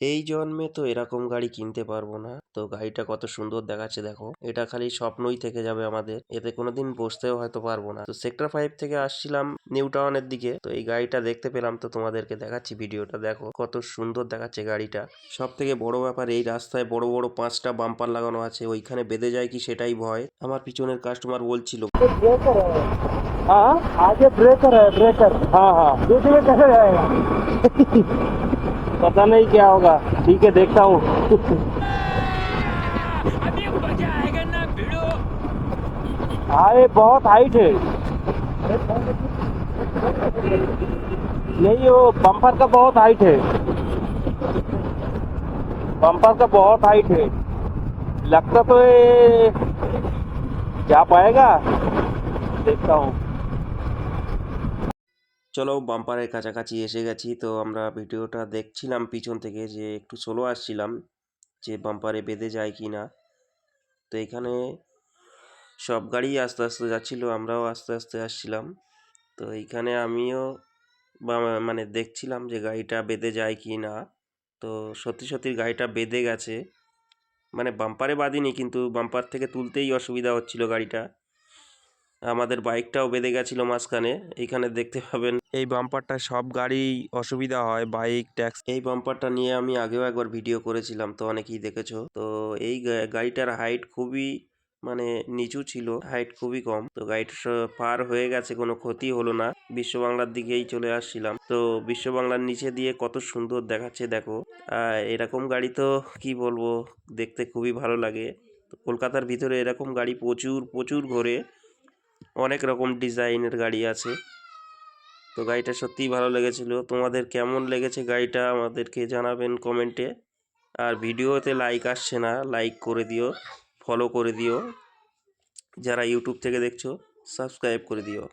এই জন্মে তো এরকম গাড়ি কিনতে পারবো না। তো গাড়িটা কত সুন্দর দেখাচ্ছে দেখো। এটা খালি স্বপ্নই থেকে যাবে আমাদের, এতে কোনোদিন বসতেও হয়তো পারবো না। তো সেক্টর 5 থেকে আসছিলাম নিউ টাউনের দিকে, তো এই গাড়িটা দেখতে পেলাম, তো তোমাদেরকে দেখাচ্ছি। ভিডিওটা দেখো কত সুন্দর দেখাচ্ছে গাড়িটা। সব থেকে বড় ব্যাপার, এই রাস্তায় বড় বড় 5টা বাম্পার লাগানো আছে, ওইখানে বেঁধে যায় কি সেটাই ভয়। আমার পিছনের কাস্টমার বলছিল हाँ आगे ब्रेकर है ब्रेकर। हाँ हाँ दूसरे कैसे जाएगा पता नहीं क्या होगा। ठीक है देखता हूँ अभी मजा आएगा ना भिड़ो। हाँ ये बहुत हाइट है। नहीं वो बम्पर का बहुत हाइट है। बम्पर का बहुत हाइट है। लगता तो ये जा पाएगा देखता हूँ। চলো বাম্পারের কাছাকাছি এসে গেছি। তো আমরা ভিডিওটা দেখছিলাম পিছন থেকে, যে একটু স্লো আসছিলাম, যে বাম্পারে বেঁধে যায় কি না। তো এখানে সব গাড়ি আস্তে আস্তে যাচ্ছিল, আমরাও আস্তে আস্তে আসছিলাম। তো এইখানে আমিও মানে দেখছিলাম যে গাড়িটা বেঁধে যায় কি না। তো সত্যি সত্যি গাড়িটা বেঁধে গেছে, মানে বাম্পারে বাঁধিনি, কিন্তু বাম্পার থেকে তুলতেই অসুবিধা হচ্ছিল গাড়িটা। আমাদের বাইকটাও বেঁধে গেছিলো মাঝখানে। এইখানে দেখতে পাবেন এই বাম্পারটা সব গাড়ি অসুবিধা হয়, বাইক, ট্যাক্সি। এই বাম্পারটা নিয়ে আমি আগেও একবার ভিডিও করেছিলাম, তো অনেকেই দেখেছো। তো এই গাড়িটার হাইট খুবই মানে নিচু ছিল, হাইট খুবই কম। তো গাড়িটা পার হয়ে গেছে, কোনো ক্ষতি হলো না। বিশ্ব বাংলার দিকেই চলে আসছিলাম। তো বিশ্ব বাংলার নিচে দিয়ে কত সুন্দর দেখাচ্ছে দেখো। এরকম গাড়ি তো কি বলবো, দেখতে খুবই ভালো লাগে। তো কলকাতার ভিতরে এরকম গাড়ি প্রচুর প্রচুর ঘোরে, অনেক রকম ডিজাইনের গাড়ি আছে। তো গাড়িটা সত্যিই ভালো লেগেছিল। তোমাদের কেমন লেগেছে গাড়িটা আমাদেরকে জানাবেন কমেন্টে। আর ভিডিওতে লাইক আসছে না, লাইক করে দিও, ফলো করে দিও। যারা ইউটিউব থেকে দেখছো সাবস্ক্রাইব করে দিও।